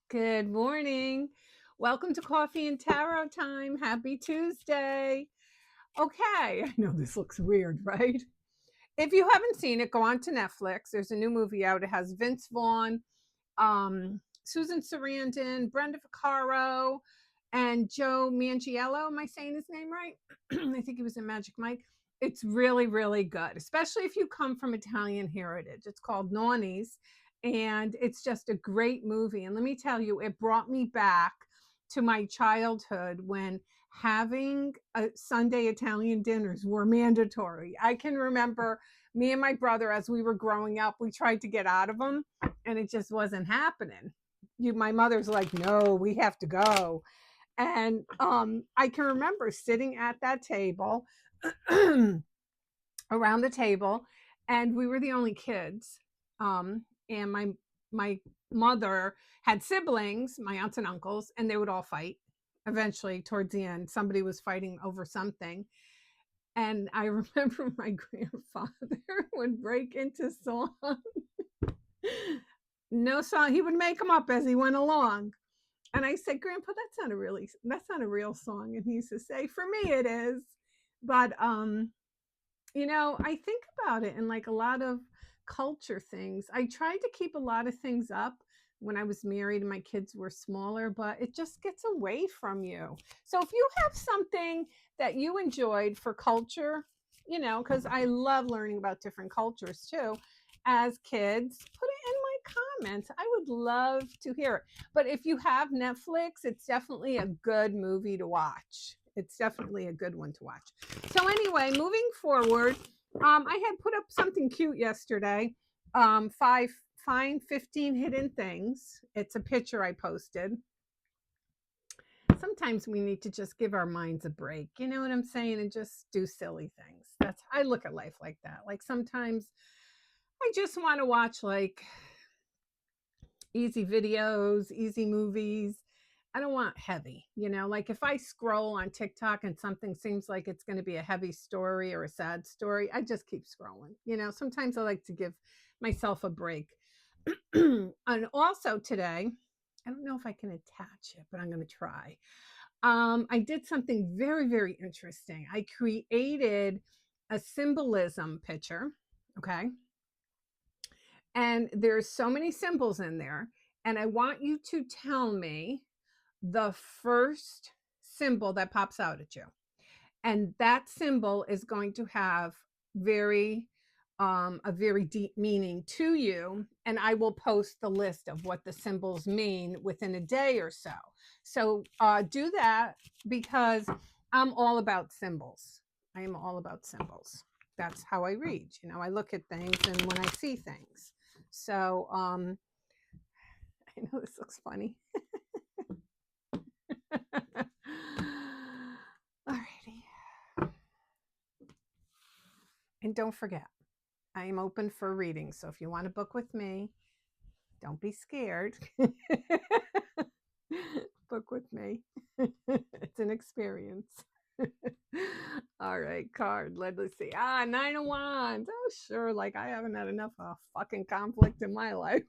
Good morning. Welcome to Coffee and Tarot Time. Happy Tuesday. Okay, I know this looks weird, right? If you haven't seen it, go on to Netflix. There's a new movie out. It has Vince Vaughn, Susan Sarandon, Brenda Vaccaro, and Joe Manganiello. Am I saying his name right? I think he was in Magic Mike. It's really, really good, especially if you come from Italian heritage. It's called Nonnies, and it's just a great movie. And let me tell you, it brought me back to my childhood when having Sunday Italian dinners were mandatory. I can remember me and my brother, as we were growing up, we tried to get out of them, and it just wasn't happening. My mother's like, no, we have to go. And I can remember sitting at that table, around the table, and we were the only kids. And my mother had siblings, my aunts and uncles, and they would all fight. Eventually, towards the end, somebody was fighting over something. And I remember my grandfather would break into song. No song. He would make them up as he went along. And I said, Grandpa, that's not a real song. And he used to say, for me it is. But I think about it in like a lot of culture things. I tried to keep a lot of things up when I was married and my kids were smaller, but it just gets away from you. So if you have something that you enjoyed for culture, because I love learning about different cultures too, as kids, put it in my comments. I would love to hear it. But if you have Netflix, it's definitely a good movie to watch. It's definitely a good one to watch. So anyway, moving forward, I had put up something cute yesterday. Find 15 hidden things. It's a picture I posted. Sometimes we need to just give our minds a break. You know what I'm saying? And just do silly things. I look at life like that. Like sometimes I just want to watch like easy videos, easy movies. I don't want heavy, like if I scroll on TikTok and something seems like it's going to be a heavy story or a sad story, I just keep scrolling. Sometimes I like to give myself a break. And also today, I don't know if I can attach it, but I'm going to try. I did something very, very interesting. I created a symbolism picture. Okay. And there's so many symbols in there. And I want you to tell me the first symbol that pops out at you. And that symbol is going to have a very deep meaning to you. And I will post the list of what the symbols mean within a day or so. So do that, because I'm all about symbols. I am all about symbols. That's how I read. I look at things and when I see things. So I know this looks funny. Alrighty. And don't forget, I am open for readings. So if you want to book with me, don't be scared. Book with me. It's an experience. All right, card. Let's see. 9 of Wands. Oh, sure. Like I haven't had enough of fucking conflict in my life.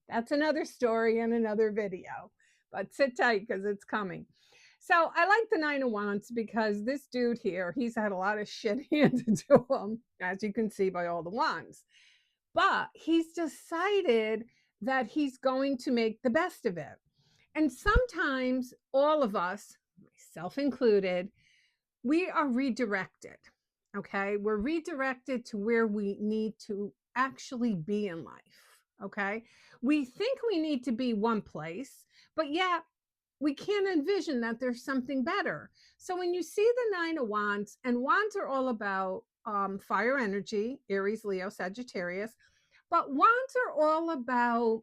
That's another story and another video. But sit tight because it's coming. So I like the 9 of Wands because this dude here, he's had a lot of shit handed to him, as you can see by all the wands. But he's decided that he's going to make the best of it. And sometimes all of us, myself included, we are redirected. Okay. We're redirected to where we need to actually be in life. Okay. We think we need to be one place, but yet we can't envision that there's something better. So when you see the 9 of Wands, and wands are all about fire energy, Aries, Leo, Sagittarius, but wands are all about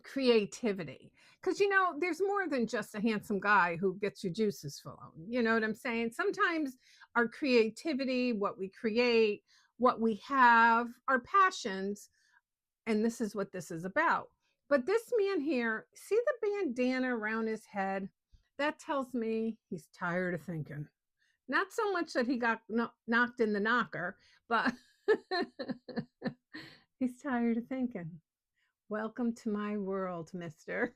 creativity. Because, there's more than just a handsome guy who gets your juices flowing. You know what I'm saying? Sometimes our creativity, what we create, what we have, our passions, and this is what this is about. But this man here, see the bandana around his head? That tells me he's tired of thinking. Not so much that he got knocked in the knocker, but he's tired of thinking. Welcome to my world, mister.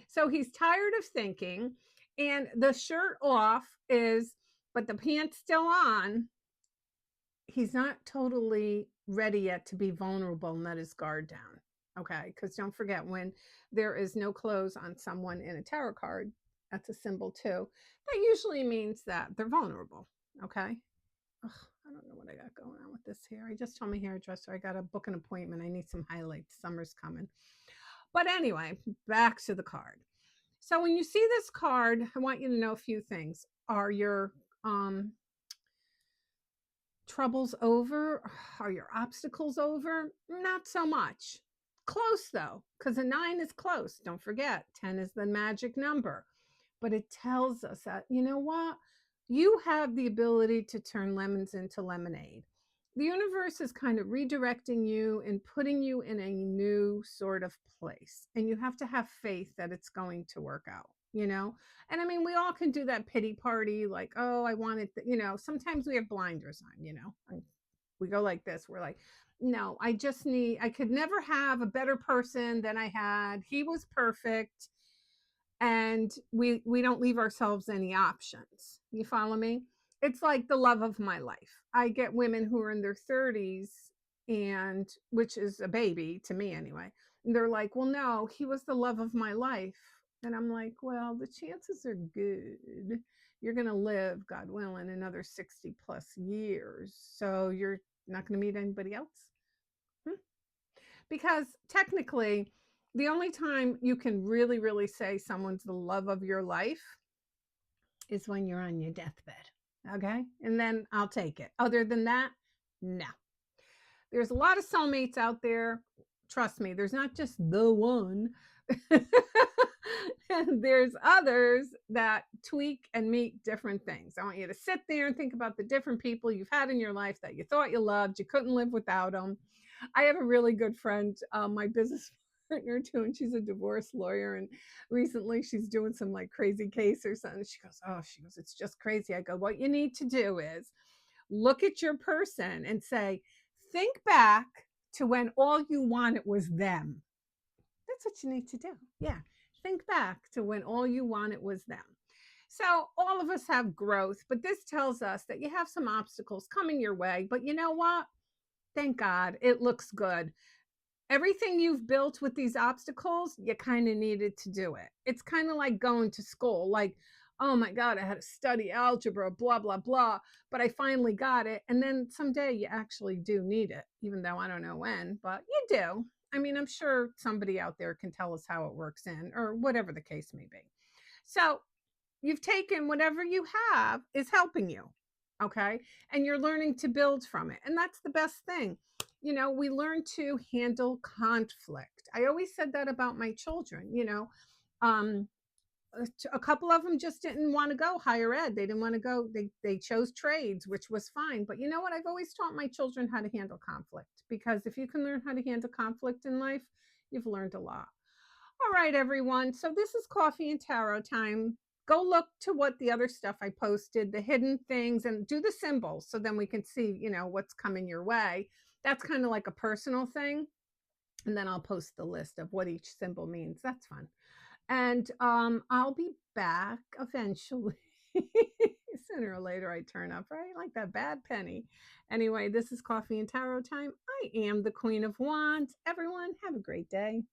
So he's tired of thinking, and the shirt off is, but the pants still on. He's not totally ready yet to be vulnerable and let his guard down. Okay. Because don't forget, when there is no clothes on someone in a tarot card, that's a symbol too. That usually means that they're vulnerable. Okay. Ugh, I don't know what I got going on with this hair. I just told my hairdresser I got to book an appointment. I need some highlights. Summer's coming. But anyway, back to the card. So when you see this card, I want you to know a few things. Are your troubles over? Are your obstacles over? Not so much. Close though, because a 9 is close. Don't forget, 10 is the magic number. But it tells us that, you know what? You have the ability to turn lemons into lemonade. The universe is kind of redirecting you and putting you in a new sort of place. And you have to have faith that it's going to work out, you know? And I mean, we all can do that pity party, like, oh, I wanted, sometimes we have blinders on, we go like this. We're like, no, I could never have a better person than I had. He was perfect, and we don't leave ourselves any options. You follow me? It's like the love of my life. I get women who are in their 30s, and which is a baby to me anyway, and they're like, well, no, he was the love of my life. And I'm like, well, the chances are good you're going to live, God willing, another 60 plus years, so you're not going to meet anybody else. Because technically, the only time you can really, really say someone's the love of your life is when you're on your deathbed. Okay. And then I'll take it. Other than that, no. There's a lot of soulmates out there. Trust me, there's not just the one. And there's others that tweak and meet different things. I want you to sit there and think about the different people you've had in your life that you thought you loved, you couldn't live without them. I have a really good friend, my business partner too, and she's a divorce lawyer. And recently she's doing some like crazy case or something. She goes, it's just crazy. I go, what you need to do is look at your person and say, think back to when all you wanted was them. That's what you need to do. Yeah. Think back to when all you wanted was them. So all of us have growth, but this tells us that you have some obstacles coming your way. But you know what? Thank God it looks good. Everything you've built with these obstacles, you kind of needed to do it. It's kind of like going to school. Like, oh my God, I had to study algebra, blah, blah, blah, but I finally got it. And then someday you actually do need it, even though I don't know when, but you do. I mean, I'm sure somebody out there can tell us how it works in, or whatever the case may be. So you've taken whatever you have is helping you. Okay. And you're learning to build from it. And that's the best thing. We learn to handle conflict. I always said that about my children. Um, a couple of them just didn't want to go higher ed. They didn't want to go. They chose trades, which was fine. But you know what? I've always taught my children how to handle conflict, because if you can learn how to handle conflict in life, you've learned a lot. All right, everyone. So this is coffee and tarot time. Go look to what the other stuff I posted, the hidden things, and do the symbols so then we can see, what's coming your way. That's kind of like a personal thing. And then I'll post the list of what each symbol means. That's fun. And I'll be back eventually. Sooner or later, I turn up, right? Like that bad penny. Anyway, this is coffee and tarot time. I am the Queen of Wands. Everyone, have a great day.